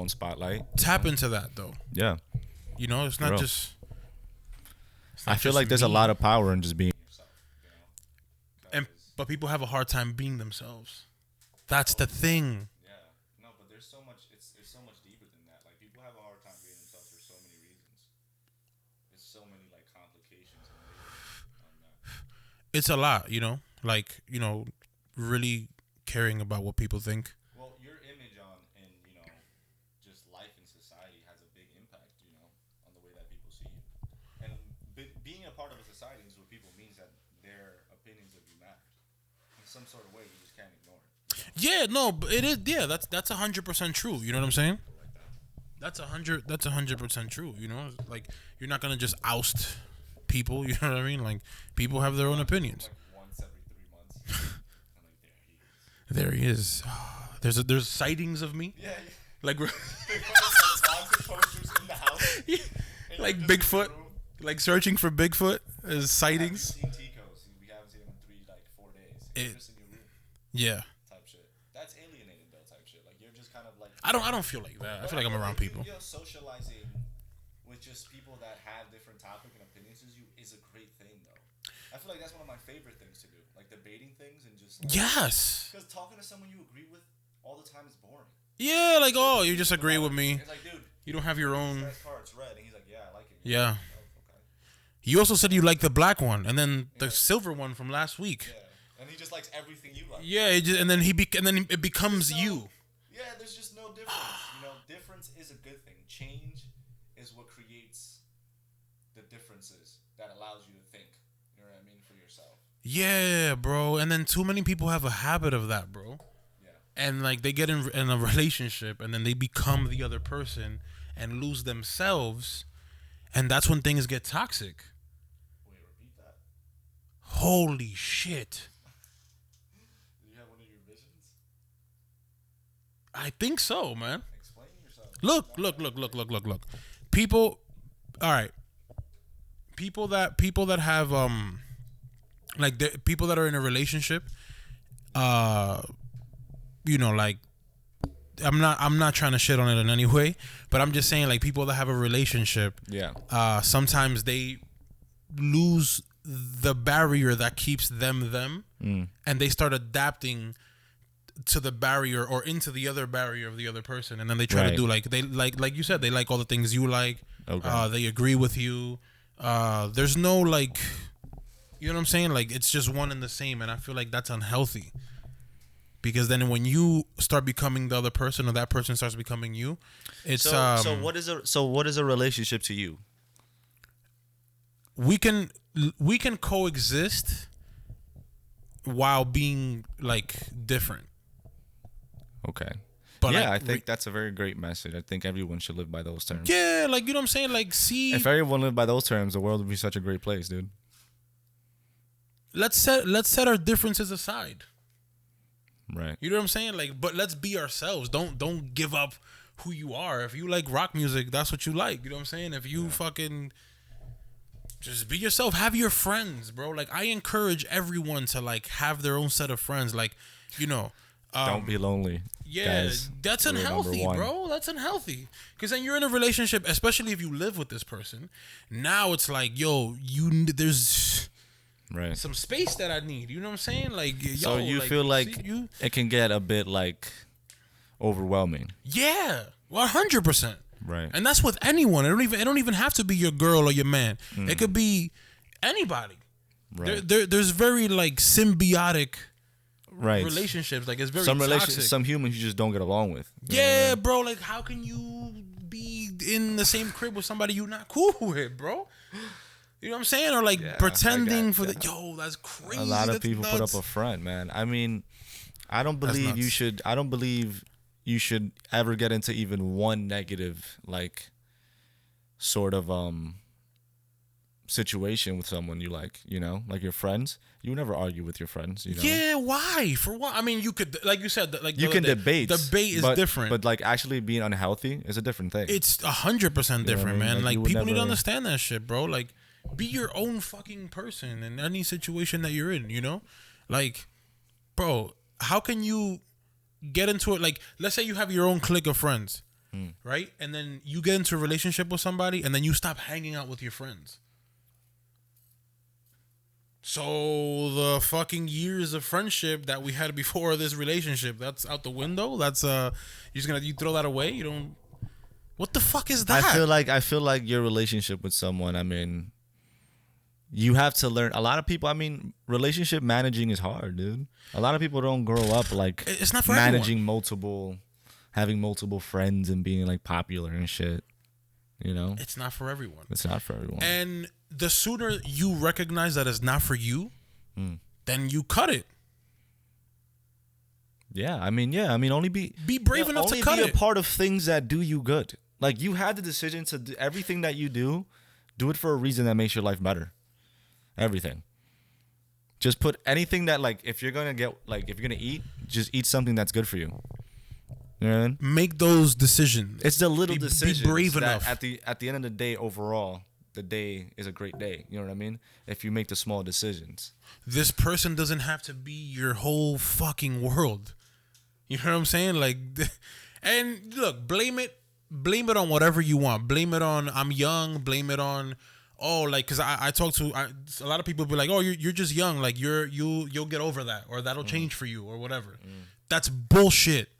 S2: spotlight.
S1: Tap into that, though.
S2: Yeah.
S1: You know, it's not just...
S2: I feel like there's a lot of power in just being yourself.
S1: You know? But people have a hard time being themselves. That's the thing.
S2: Yeah. No, but there's so much... It's so much deeper than that. Like, people have a hard time being themselves for so many reasons. There's so many, like, complications and layers on that.
S1: It's a lot, you know? Like, you know, really caring about what people think.
S2: Well, your image on, and, you know, just life in society has a big impact, you know, on the way that people see you. And being a part of a society is what people means that their opinions of you matter. In some sort of way, you just can't ignore it.
S1: Yeah, no, but it is. Yeah, that's 100% true. You know what I'm saying? That's 100% true. You know, like you're not gonna just oust people. You know what I mean? Like people have their own opinions.
S2: Like once every 3 months. I'm like,
S1: there he is. There's sightings of me.
S2: Yeah.
S1: Like
S2: They put like posters in the house.
S1: like Bigfoot. Like searching for Bigfoot as sightings.
S2: We haven't seen Tico's. We haven't seen him in 4 days. He's just in your room.
S1: Yeah.
S2: Type shit. That's alienating though. Type shit. Like you're just kind of like.
S1: I don't feel like that. I feel like I'm around people.
S2: You know, socializing with just people that have different topic and opinions as you is a great thing though. I feel like that's one of my favorite things to do. Like debating things and just. Like,
S1: yes.
S2: Because talking to someone you agree with all the time is boring.
S1: Yeah, like you just agree with me.
S2: It's like, dude.
S1: You don't have your own.
S2: That card's red, and he's like, yeah, I like it.
S1: Yeah.
S2: Oh, okay.
S1: You also said you like the black one, and then the silver one from last week.
S2: Yeah, and he just likes everything you like.
S1: Yeah, and then it becomes you.
S2: Yeah, there's just no difference. You know, difference is a good thing. Change is what creates the differences that allows you to think. You know what I mean, for yourself.
S1: Yeah, bro. And then too many people have a habit of that, bro. Yeah. And like they get in a relationship, and then they become the other person and lose themselves, and that's when things get toxic.
S2: Wait, repeat that.
S1: Holy shit.
S2: Do you have one of your visions?
S1: I think so, man.
S2: Explain yourself.
S1: Look. People, all right. People that have like people that are in a relationship, you know, like I'm not trying to shit on it in any way, but I'm just saying like people that have a relationship,
S2: yeah.
S1: Sometimes they lose the barrier that keeps them, and they start adapting to the barrier or into the other barrier of the other person, and then they try to do like you said, they like all the things you like. Okay. They agree with you. There's no like, you know what I'm saying? Like it's just one and the same, and I feel like that's unhealthy. Because then when you start becoming the other person, or that person starts becoming you, it's
S2: so what is a relationship to you?
S1: We can coexist while being like different.
S2: Okay.
S1: But
S2: yeah, I think that's a very great message. I think everyone should live by those terms.
S1: Yeah, like, you know what I'm saying? Like, see,
S2: if everyone lived by those terms, the world would be such a great place, dude.
S1: Let's set our differences aside.
S2: Right.
S1: You know what I'm saying? Like, but let's be ourselves. Don't give up who you are. If you like rock music, that's what you like. You know what I'm saying? If you fucking just be yourself, have your friends, bro. Like, I encourage everyone to like have their own set of friends. Like, you know,
S2: don't be lonely.
S1: Yeah,
S2: guys.
S1: That's unhealthy, bro. That's unhealthy. Because then you're in a relationship, especially if you live with this person. Now it's like, yo, there's some space that I need. You know what I'm saying? Like,
S2: so you feel like it can get a bit like overwhelming.
S1: Yeah, 100%.
S2: Right.
S1: And that's with anyone. It don't even have to be your girl or your man. It could be anybody. Right. There's very like symbiotic. Right. Relationships, like, it's very toxic.
S2: Some humans you just don't get along with.
S1: Yeah, bro. Like, how can you be in the same crib with somebody you're not cool with, bro? You know what I'm saying? Or like pretending for that's crazy.
S2: A lot of
S1: that's
S2: people
S1: nuts.
S2: put up a front, man. I mean, I don't believe you should. I don't believe you should ever get into even one negative, like, sort of situation with someone you like, you know, like your friends. You never argue with your friends, you know.
S1: Yeah, why? For what? I mean, you could, like you said, like
S2: you can debate.
S1: Debate is different,
S2: but like actually being unhealthy is a different thing.
S1: It's 100% different, man. Like people need to understand that shit, bro. Like, be your own fucking person in any situation that you're in, you know. Like, bro, how can you get into it? Like, let's say you have your own clique of friends, right? And then you get into a relationship with somebody, and then you stop hanging out with your friends. So the fucking years of friendship that we had before this relationship, that's out the window. That's you throw that away. You don't. What the fuck is that?
S2: I feel like your relationship with someone, I mean, you have to learn. A lot of people, I mean, relationship managing is hard, dude. A lot of people don't grow up like
S1: it's not for
S2: managing
S1: everyone.
S2: having multiple friends and being like popular and shit. You know,
S1: it's not for everyone.
S2: It's not for everyone.
S1: And the sooner you recognize that it's not for you, then you cut it.
S2: Yeah, I mean, only be
S1: brave enough to cut it.
S2: Only be a part of things that do you good. Like, you had the decision to do everything that you do it for a reason that makes your life better. Everything. Just put anything that, like, if you're gonna eat, just eat something that's good for you. You know what I mean?
S1: Make those decisions.
S2: It's the little decisions.
S1: Be brave enough.
S2: At the end of the day, overall, the day is a great day. You know what I mean? If you make the small decisions.
S1: This person doesn't have to be your whole fucking world. You know what I'm saying? Like, and look, blame it on whatever you want. Blame it on I'm young. Blame it on because I talk to a lot of people be like, oh, you're just young. Like you'll get over that, or that'll change for you, or whatever. That's bullshit.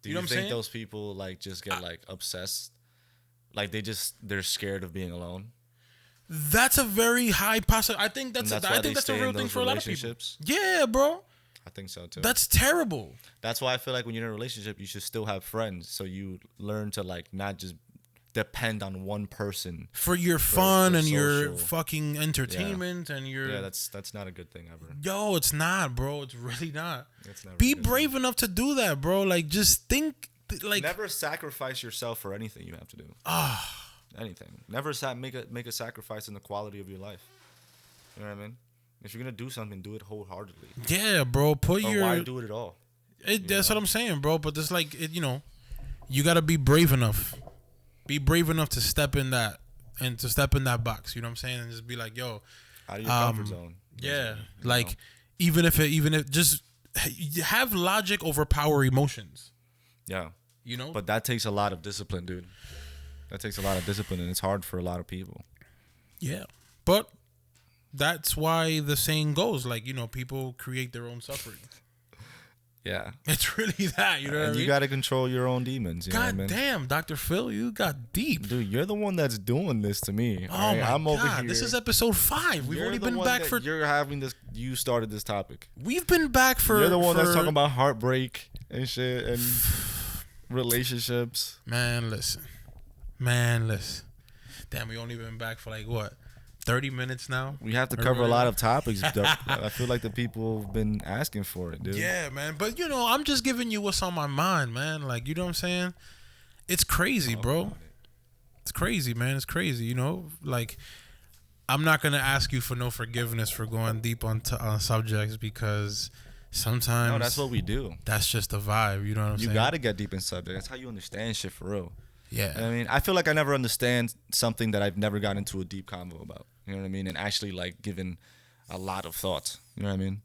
S2: Do you know think those people like just get like obsessed? Like they're scared of being alone? That's
S1: a very high possibility. I think that's a real thing for a lot of people. Yeah, bro.
S2: I think so too.
S1: That's terrible.
S2: That's why I feel like when you're in a relationship, you should still have friends, so you learn to like not just depend on one person
S1: for your fun and your fucking entertainment and your
S2: that's not a good thing ever.
S1: Yo, it's not, bro. It's really not. Be brave enough to do that, bro. Like, just think, like,
S2: never sacrifice yourself for anything you have to do. Anything. Never make a sacrifice in the quality of your life. You know what I mean? If you're gonna do something, do it wholeheartedly.
S1: Yeah, bro.
S2: Why do it at all?
S1: That's what I'm saying, bro. But it's like, you gotta be brave enough. Be brave enough to step in that box. You know what I'm saying? And just be like, yo,
S2: out of your comfort zone.
S1: Yeah, like even if just have logic overpower emotions.
S2: Yeah,
S1: you know.
S2: But that takes a lot of discipline, dude. That takes a lot of discipline, and it's hard for a lot of people.
S1: Yeah, but that's why the saying goes, like, people create their own suffering.
S2: Yeah.
S1: It's really that, you know what I mean?
S2: You got to control your own demons. You know what I mean?
S1: Damn, Dr. Phil, you got deep.
S2: Dude, you're the one that's doing this to me.
S1: Oh,
S2: right?
S1: my
S2: I'm
S1: God.
S2: over here.
S1: This is episode 5. We've only been back for...
S2: You're having this... You started this topic.
S1: We've been back for...
S2: You're the one that's talking about heartbreak and shit and relationships.
S1: Man, listen. Damn, we only been back for like, what? 30 minutes now.
S2: We have to cover a lot of topics. I feel like the people have been asking for it, dude.
S1: Yeah, man. But, you know, I'm just giving you what's on my mind, man. Like, you know what I'm saying? It's crazy, bro. It's crazy, man. It's crazy, you know? Like, I'm not going to ask you for no forgiveness for going deep on subjects because sometimes...
S2: No, that's what we do.
S1: That's just the vibe, you know what I'm saying?
S2: You got to get deep in subjects. That's how you understand shit for real.
S1: Yeah.
S2: I mean, I feel like I never understand something that I've never gotten into a deep convo about. You know what I mean? And actually, like, given a lot of thought. You know what I mean?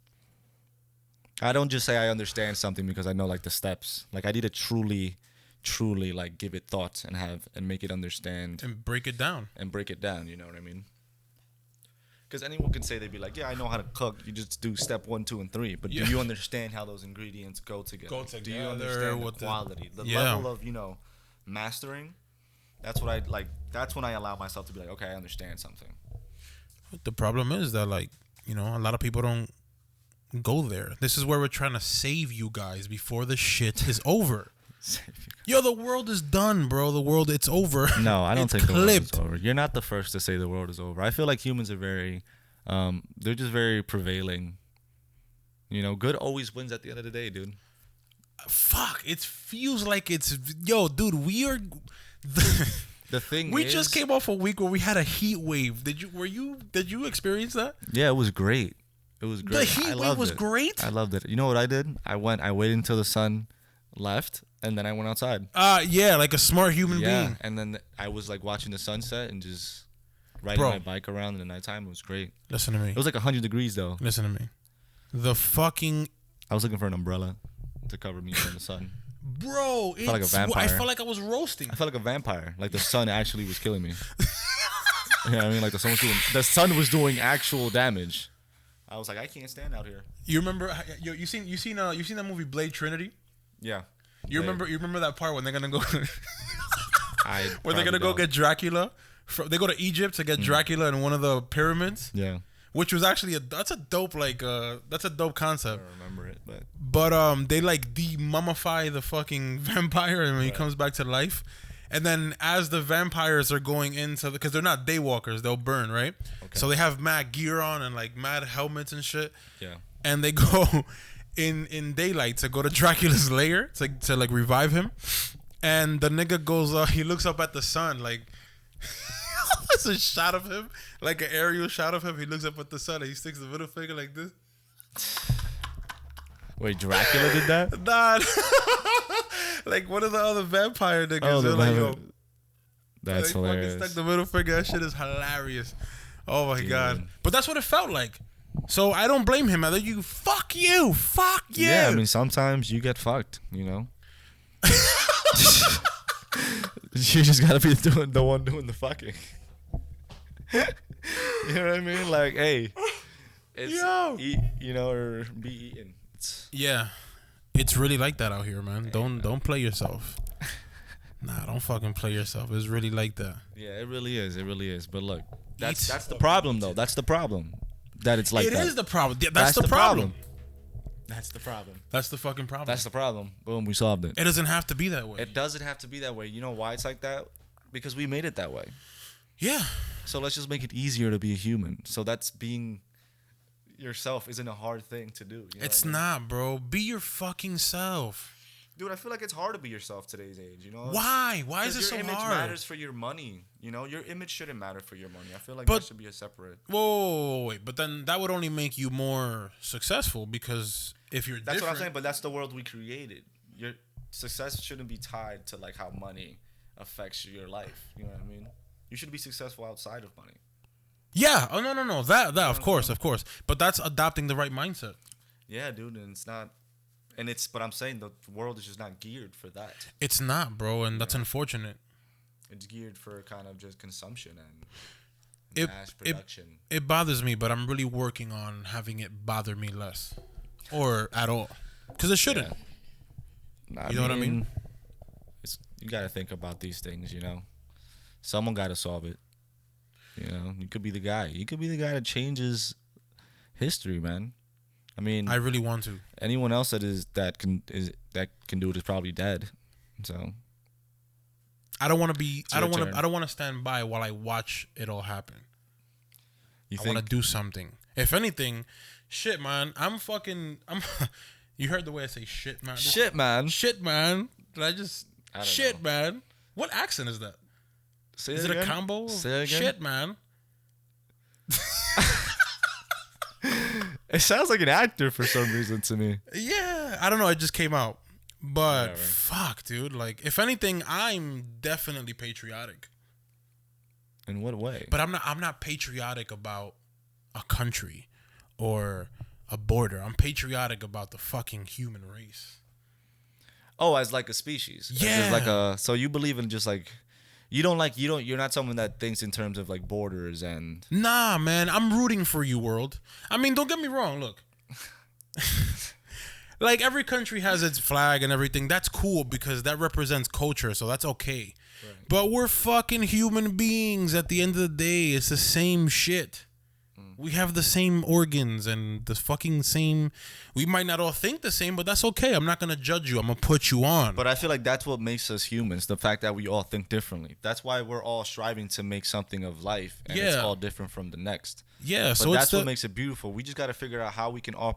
S2: I don't just say I understand something because I know, like, the steps. Like, I need to truly, like, give it thought and make it understand.
S1: And break it down.
S2: You know what I mean? Because anyone can say, they'd be like, yeah, I know how to cook. You just do step 1, 2, and 3. But do you understand how those ingredients go together? Do you understand the quality? The level of, you know... mastering, that's what I like. That's when I allow myself to be like, okay, I understand something.
S1: The problem is that, like, you know, a lot of people don't go there. This is where we're trying to save you guys before the shit is over. Yo, the world is done, bro. It's over.
S2: No, I don't think the world is over. You're not the first to say the world is over. I feel like humans are very, they're just very prevailing. You know, good always wins at the end of the day, dude.
S1: Fuck, it feels like it's... Yo, dude, we are...
S2: The thing
S1: we just came off a week where we had a heat wave. Did you experience that?
S2: Yeah, it was great. The
S1: heat wave was great?
S2: I loved it. You know what I did? I waited until the sun left, and then I went outside.
S1: Yeah, like a smart human being.
S2: And then I was, like, watching the sunset and just riding my bike around in the nighttime. It was great.
S1: Listen to me.
S2: It was like 100 degrees, though.
S1: Listen to me. I
S2: was looking for an umbrella to cover me from the sun.
S1: Bro,
S2: I felt like a vampire.
S1: I felt like I was roasting.
S2: I felt like a vampire. Like the sun actually was killing me. You know what I mean? Like the sun was doing actual damage. I was like, I can't stand out here.
S1: You remember? You seen that movie Blade Trinity?
S2: Yeah.
S1: You remember that part when they're gonna go? They're gonna go get Dracula. They go to Egypt to get Dracula in one of the pyramids.
S2: Yeah.
S1: Which was actually that's a dope concept.
S2: I don't remember it,
S1: but they like de-mummify the fucking vampire, and when he comes back to life, and then as the vampires are going into because they're not daywalkers, they'll burn, right? Okay. So they have mad gear on and like mad helmets and shit.
S2: Yeah.
S1: And they go in daylight to go to Dracula's lair to like revive him, and the nigga goes he looks up at the sun like. It's a shot of him, like an aerial shot of him. He looks up at the sun and he sticks the middle finger like this.
S2: Wait, Dracula did that?
S1: Nah. Like one of the other vampire niggas.
S2: Oh,
S1: like, yo,
S2: that's hilarious.
S1: Fucking stuck the middle finger. That shit is hilarious. Oh my God. But that's what it felt like. So I don't blame him. Fuck you.
S2: Yeah, I mean, sometimes you get fucked, you know? You just gotta be the one doing the fucking. You know what I mean? Like, hey, eat, you know, or be eaten.
S1: Yeah, it's really like that out here, man. Don't play yourself. Nah, don't fucking play yourself. It's really like that.
S2: Yeah, it really is. But look, that's the problem, though. That's the problem. That it's like that.
S1: It is the problem. That's the problem.
S2: That's the problem.
S1: That's the fucking problem.
S2: That's the problem. Boom, we solved it.
S1: It doesn't have to be that way.
S2: It doesn't have to be that way. You know why it's like that? Because we made it that way.
S1: Yeah.
S2: So let's just make it easier to be a human. So that's being yourself isn't a hard thing to do. You know
S1: it's not, bro. Be your fucking self.
S2: Dude, I feel like it's hard to be yourself today's age, you know?
S1: Why? Why is it so hard?
S2: Your image matters for your money. You know, your image shouldn't matter for your money. I feel like that should be a separate.
S1: Wait. But then that would only make you more successful because if you're
S2: That's what I'm saying, but that's the world we created. Your success shouldn't be tied to like how money affects your life. You know what I mean? You should be successful outside of money.
S1: Yeah. Oh, no. That of course. But that's adopting the right mindset.
S2: Yeah, dude, and it's not. But I'm saying the world is just not geared for that.
S1: It's not, bro, and that's unfortunate.
S2: It's geared for kind of just consumption and mass production.
S1: It bothers me, but I'm really working on having it bother me less, or at all. because it shouldn't.
S2: Yeah.
S1: You know what I mean?
S2: You got to think about these things, you know. Someone got to solve it. You know, you could be the guy. You could be the guy that changes history, man. I mean,
S1: I really want to.
S2: Anyone else that can do it is probably dead. So
S1: I don't want to be. I don't want to stand by while I watch it all happen. I want to do something. If anything, shit, man. I'm. You heard the way I say shit, man.
S2: Shit, man.
S1: Shit, man. Did I just? I don't shit, know. Man. What accent is that? Is it a combo?
S2: Say it again.
S1: Shit, man.
S2: It sounds like an actor for some reason to me.
S1: Yeah, I don't know. It just came out. But fuck, dude. Like, if anything, I'm definitely patriotic.
S2: In what way?
S1: But I'm not patriotic about a country or a border. I'm patriotic about the fucking human race.
S2: Oh, as like a species.
S1: Yeah.
S2: So you believe in just like you're not someone that thinks in terms of like borders and.
S1: Nah, man. I'm rooting for you, world. I mean, don't get me wrong. Look. Like, every country has its flag and everything. That's cool because that represents culture, so that's okay. Right. But we're fucking human beings at the end of the day. It's the same shit. We have the same organs and the fucking same. We might not all think the same, but that's okay. I'm not going to judge you. I'm going to put you on.
S2: But I feel like that's what makes us humans, the fact that we all think differently. That's why we're all striving to make something of life, and it's all different from the next.
S1: Yeah,
S2: but so that's what makes it beautiful. We just got to figure out how we can all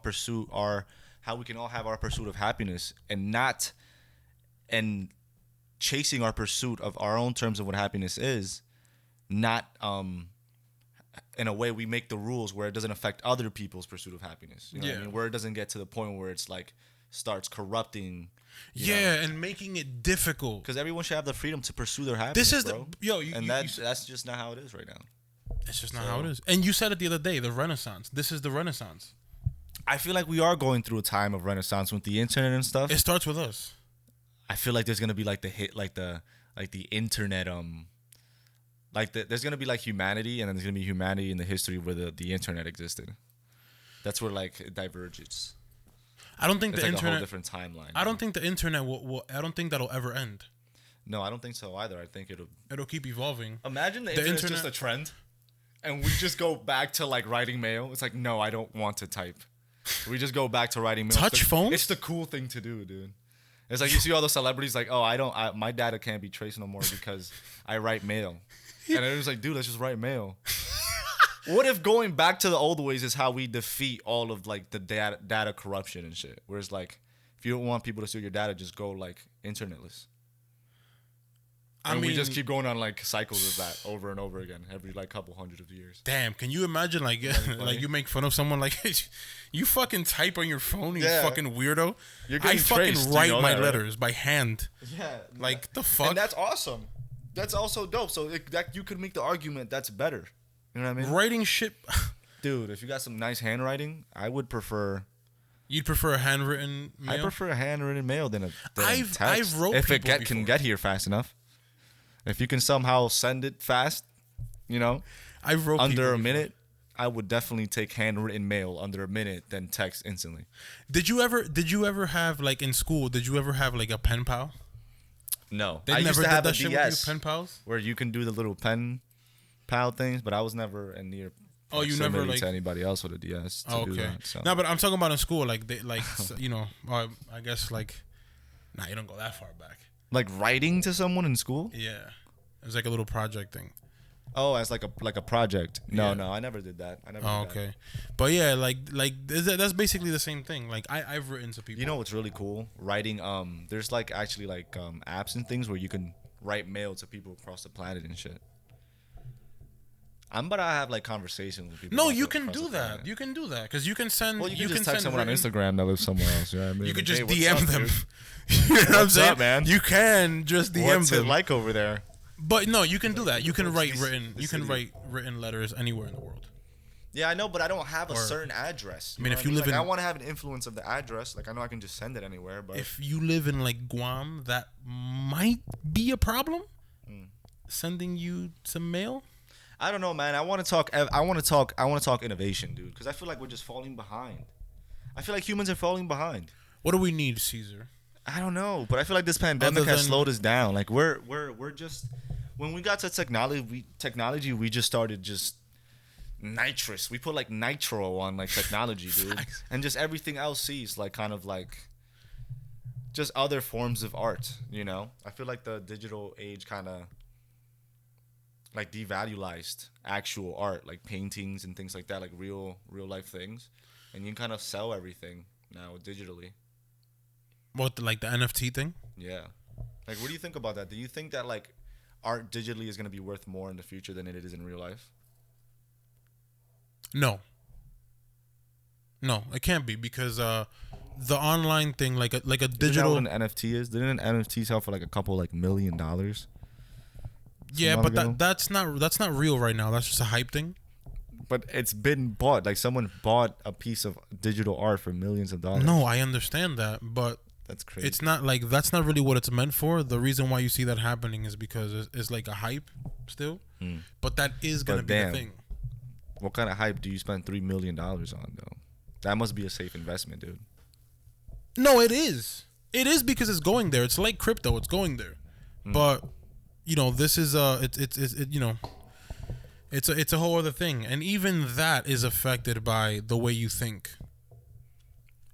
S2: have our pursuit of happiness and chasing our pursuit of our own terms of what happiness is, not in a way we make the rules where it doesn't affect other people's pursuit of happiness. You know what I mean? Where it doesn't get to the point where it's like starts corrupting. You know?
S1: And making it difficult.
S2: Because everyone should have the freedom to pursue their happiness. This is
S1: bro.
S2: That's just not how it is right now.
S1: It's just not how it is. And you said it the other day, the Renaissance. This is the Renaissance.
S2: I feel like we are going through a time of Renaissance with the internet and stuff.
S1: It starts with us.
S2: I feel like there's gonna be like the internet there's gonna be like humanity, and then there's gonna be humanity in the history where the internet existed. That's where like it diverges.
S1: I don't think
S2: it's
S1: the
S2: like
S1: internet.
S2: A whole different timeline.
S1: I don't think the internet will. I don't think that'll ever end.
S2: No, I don't think so either. I think
S1: it'll keep evolving.
S2: Imagine the internet's just a trend, and we just go back to like writing mail. It's like, no, I don't want to type. We just go back to writing mail.
S1: Touch phone?
S2: It's the cool thing to do, dude. It's like you see all the celebrities like, oh, my data can't be traced no more because I write mail. And it was like, dude, let's just write mail. What if going back to the old ways is how we defeat all of like the data corruption and shit? Whereas like, if you don't want people to steal your data, just go like internetless. We just keep going on like cycles of that over and over again every like couple hundred of years.
S1: Damn, can you imagine like like you make fun of someone like you fucking type on your phone, you fucking weirdo. I fucking write my letters by hand.
S2: Yeah,
S1: like the fuck.
S2: And that's awesome. That's also dope. So that you could make the argument that's better. You know what I mean?
S1: Writing shit,
S2: dude. If you got some nice handwriting, I would prefer.
S1: You'd prefer a handwritten mail?
S2: I prefer a handwritten mail than a text.
S1: I've wrote
S2: if
S1: people
S2: it can get here fast enough. If you can somehow send it fast, you know,
S1: I wrote
S2: under a minute, I would definitely take handwritten mail under a minute than text instantly.
S1: Did you ever have like in school? Did you ever have like a pen pal?
S2: No,
S1: I
S2: used to have a DS
S1: pen pals
S2: where you can do the little pen pal things, but I was never in near.
S1: Oh, you never like
S2: to anybody else with a DS. To do that, so.
S1: No, but I'm talking about in school, like they like you know, I guess like, nah, you don't go that far back.
S2: Like writing to someone in school?
S1: Yeah, it was like a little project thing.
S2: Oh, as like a project. No, I never did that. I never.
S1: Oh,
S2: did
S1: okay.
S2: That.
S1: But yeah, like that's basically the same thing. Like I've written to people.
S2: You know what's really cool? Writing. There's like actually like apps and things where you can write mail to people across the planet and shit. I'm about to have like conversations with people.
S1: No, you can do that. You can do that because you can send.
S2: Well, you can just text someone on Instagram that lives somewhere else. You know what I mean?
S1: You could just
S2: hey,
S1: DM them. You know what I'm saying,
S2: man?
S1: You can just DM them.
S2: What's it like over there?
S1: But no, you can do that. You can write written. You can write written letters anywhere in the world.
S2: Yeah, I know, but I don't have a certain address.
S1: I mean, if you live in,
S2: I want to have an influence of the address. Like I know I can just send it anywhere, but
S1: if you live in like Guam, that might be a problem. Sending you some mail.
S2: I don't know, man. I want to talk innovation, dude, because I feel like we're just falling behind. I feel like humans are falling behind.
S1: What do we need, Caesar?
S2: I don't know, but I feel like this pandemic has slowed us down. Like we're just when we got to technology, we just started just nitrous. We put like nitro on like technology, dude, and just everything else sees like kind of like just other forms of art. You know, I feel like the digital age kind of like devalued actual art, like paintings and things like that, like real life things, and you can kind of sell everything now digitally.
S1: What, like the NFT thing?
S2: Yeah. Like, what do you think about that? Do you think that, like, art digitally is going to be worth more in the future than it is in real life?
S1: No, it can't be, because the online thing, like a digital...
S2: Isn't that what an NFT is? Didn't an NFT sell for, like, a couple, like, $1 million?
S1: Yeah, but that's not real right now. That's just a hype thing.
S2: But it's been bought. Like, someone bought a piece of digital art for millions of dollars.
S1: No, I understand that, but... That's crazy. It's not like that's not really what it's meant for. The reason why you see that happening is because it's like a hype still, but that is gonna be the thing.
S2: What kind of hype do you spend $3 million on though? That must be a safe investment, dude.
S1: No, it is. It is because it's going there. It's like crypto. It's going there, but you know this is it's a whole other thing, and even that is affected by the way you think.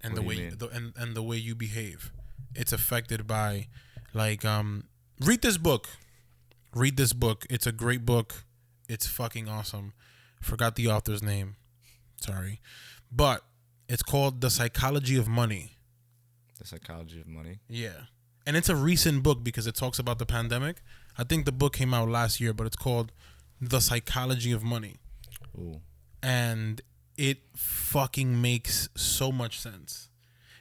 S1: And the way and the way you behave, it's affected by, like, read this book. It's a great book. It's fucking awesome. Forgot the author's name. Sorry, but it's called The Psychology of Money.
S2: The Psychology of Money.
S1: Yeah, and it's a recent book because it talks about the pandemic. I think the book came out last year, but it's called The Psychology of Money.
S2: Ooh.
S1: And it fucking makes so much sense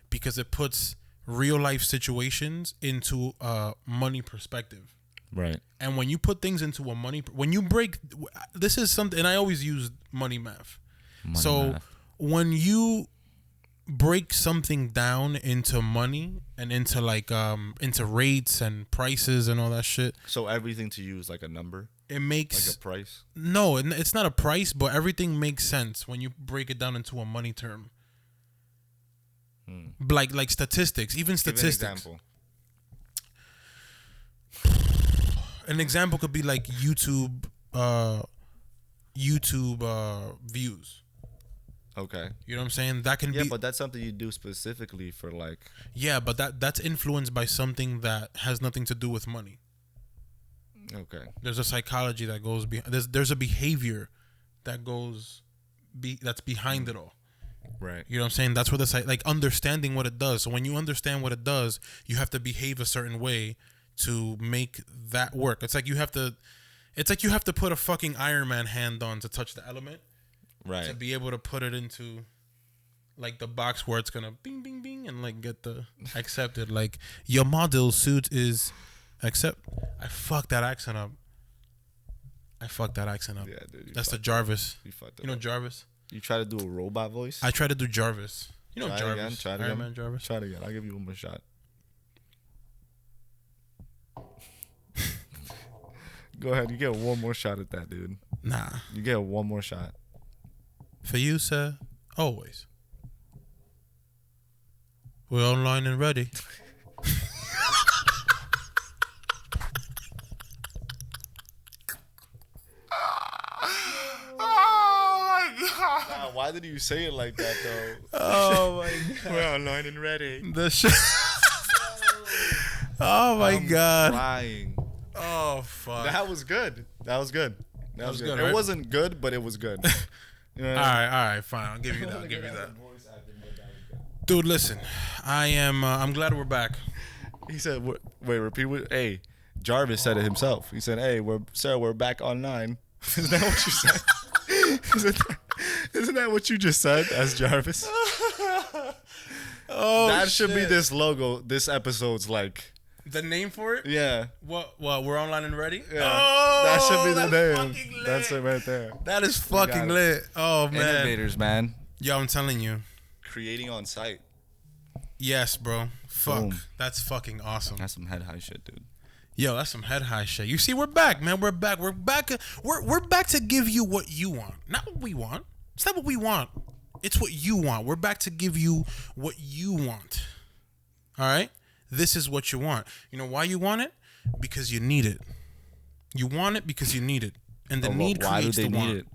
S1: because it puts real life situations into a money perspective.
S2: Right.
S1: And when you put things into a money, when you break, this is something, and I always use money math. When you break something down into money and into like, into rates and prices and all that shit.
S2: So everything to you is like a number?
S1: It makes
S2: like a price.
S1: No, it's not a price, but everything makes sense when you break it down into a money term. Like statistics, even statistics.
S2: Give
S1: an example could be like YouTube views.
S2: Okay.
S1: You know what I'm saying? That can be.
S2: Yeah, but that's something you do specifically for like.
S1: Yeah, but that's influenced by something that has nothing to do with money.
S2: Okay.
S1: There's a psychology that goes behind. There's a behavior that goes that's behind it all.
S2: Right.
S1: You know what I'm saying? That's where like understanding what it does. So when you understand what it does, you have to behave a certain way to make that work. It's like you have to put a fucking Iron Man hand on to touch the element.
S2: Right.
S1: To be able to put it into like the box where it's gonna bing bing bing and like get the accepted. Like your model suit is accept. I fucked that accent up.
S2: Yeah, dude.
S1: That's the Jarvis.
S2: You
S1: know Jarvis?
S2: You try to do a robot voice?
S1: I try to do Jarvis. You know Jarvis.
S2: Try it again.
S1: Iron Man Jarvis.
S2: Try it again. I'll give you one more shot. Go ahead. You get one more shot at that, dude.
S1: Nah.
S2: You get one more shot.
S1: For you, sir, always. We're online and ready.
S2: Why did you say it like that, though?
S1: Oh, my God.
S2: We're online and ready.
S1: The shit. Oh, my God.
S2: Crying.
S1: Oh, fuck.
S2: That was good. That was good.
S1: Right?
S2: It wasn't good, but it was good. You know
S1: all right, fine. I'll give you that. Dude, listen. I'm glad we're back.
S2: He said, wait, repeat what? Hey, Jarvis said it himself. He said, hey, we're back online. Isn't that what you said? Isn't that what you just said as Jarvis?
S1: Oh,
S2: that should be this logo, this episode's like.
S1: The name for it?
S2: Yeah.
S1: What? We're online and ready?
S2: Yeah.
S1: Oh,
S2: that should be the name. That's it right there.
S1: That is fucking lit. Oh, man.
S2: Innovators, man.
S1: Yo, I'm telling you.
S2: Creating on site.
S1: Yes, bro. Fuck.
S2: Boom.
S1: That's fucking awesome.
S2: That's some head high shit, dude.
S1: Yo, that's some head high shit. You see, we're back, man. We're back. We're back to give you what you want. Not what we want. It's not what we want. It's what you want. We're back to give you what you want. All right? This is what you want. You know why you want it? Because you need it. You want it because you need it. And the need creates the want. Why do they need it?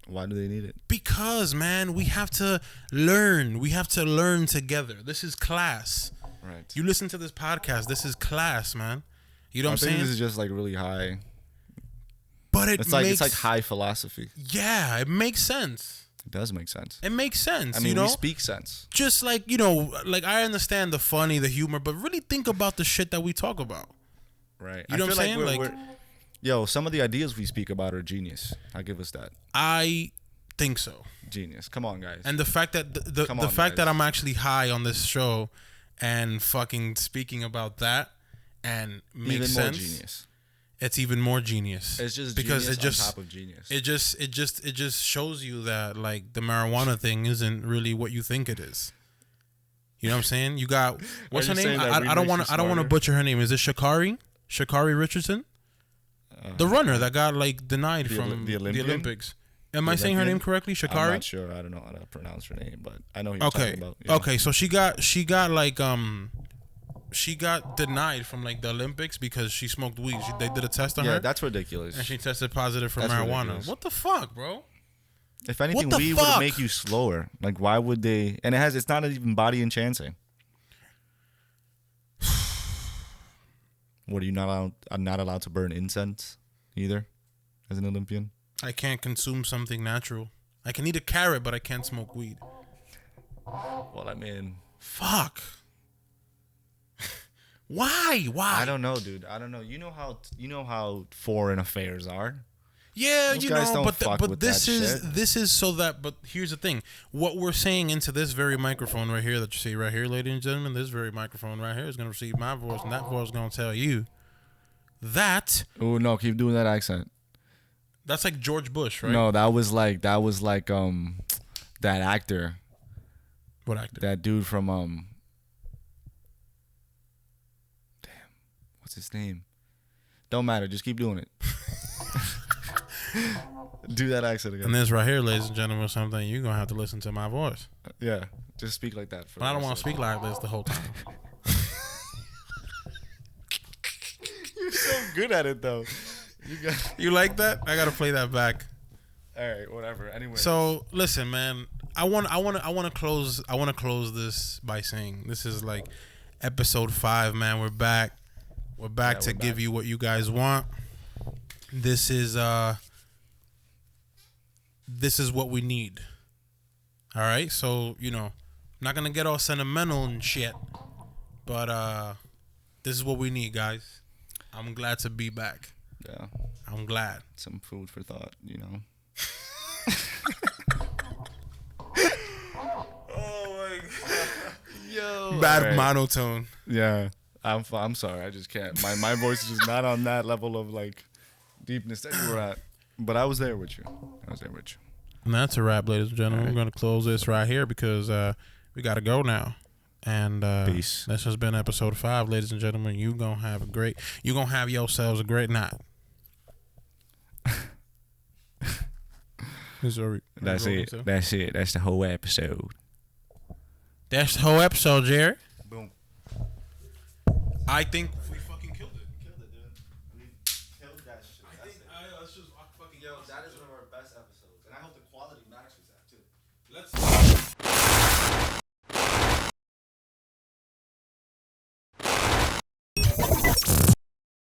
S2: Why do they need it?
S1: Because, man, we have to learn. We have to learn together. This is class.
S2: Right.
S1: You listen to this podcast. This is class, man. You know what I'm saying?
S2: This is just like really high.
S1: But
S2: it's like high philosophy.
S1: Yeah, it makes sense.
S2: It does make sense.
S1: It makes sense.
S2: I mean,
S1: you know?
S2: we speak sense.
S1: Just like, you know, like I understand the funny, the humor, but really think about the shit that we talk about.
S2: Right.
S1: You know what I'm saying?
S2: Like yo, some of the ideas we speak about are genius. I'll give us that.
S1: I think so.
S2: Genius. Come on, guys.
S1: And the fact that the fact that I'm actually high on this show and fucking speaking about that and makes
S2: even
S1: sense.
S2: More genius.
S1: It's even more genius.
S2: It's just because genius on top of genius.
S1: It just shows you that like the marijuana thing isn't really what you think it is. You know what I'm saying? You got what's her name? I don't want to butcher her name. Is it Sha'Carri? Sha'Carri Richardson? The runner that got like denied from the Olympics. Am I saying her name correctly? Sha'Carri?
S2: I'm not sure. I don't know how to pronounce her name, but I know who you're talking about.
S1: Yeah. Okay, so she got like she got denied from like the Olympics because she smoked weed. They did a test on her.
S2: Yeah, that's ridiculous.
S1: And she tested positive for marijuana. Ridiculous. What the fuck, bro?
S2: If anything, weed would make you slower. Like, why would they? And it's not even body enhancing. What, are you not allowed to burn incense either as an Olympian?
S1: I can't consume something natural. I can eat a carrot, but I can't smoke weed.
S2: Well, I mean,
S1: fuck. Why?
S2: I don't know, dude. I don't know. You know how foreign affairs are.
S1: Yeah,
S2: those guys don't fuck with
S1: this
S2: shit.
S1: This is so that. But here's the thing: what we're saying into this very microphone right here that you see right here, ladies and gentlemen, this very microphone right here is going to receive my voice, and that voice is going to tell you that.
S2: Oh no! Keep doing that accent.
S1: That's like George Bush, right?
S2: No, that was like that actor.
S1: What actor?
S2: That dude from Damn, what's his name? Don't matter. Just keep doing it. Do that accent again.
S1: And this right here, ladies and gentlemen, something you're gonna have to listen to my voice.
S2: Yeah, just speak like that.
S1: But I don't want to speak like this the whole time.
S2: You're so good at it, though.
S1: You like that? I gotta play that back.
S2: All right, whatever. Anyway.
S1: So listen, man. I want to close this by saying this is like episode 5, man. We're back. We're back to give you what you guys want. This is what we need. All right. So I'm not gonna get all sentimental and shit, but this is what we need, guys. I'm glad to be back.
S2: Yeah.
S1: I'm glad.
S2: Some food for thought,
S1: Oh my god.
S2: Yo.
S1: Bad monotone.
S2: Yeah. I'm sorry. I just can't. My voice is just not on that level of like deepness that you were at. But I was there with you.
S1: And that's a wrap, ladies and gentlemen. Right. We're gonna close this right here because we gotta go now. And
S2: peace.
S1: This has been episode 5, ladies and gentlemen. You gonna have yourselves a great night.
S2: That's it. That's it. That's the whole episode.
S1: That's the whole episode, Jerry. Boom. I think we fucking killed it.
S2: Dude. We killed that shit.
S1: That is one of our best episodes.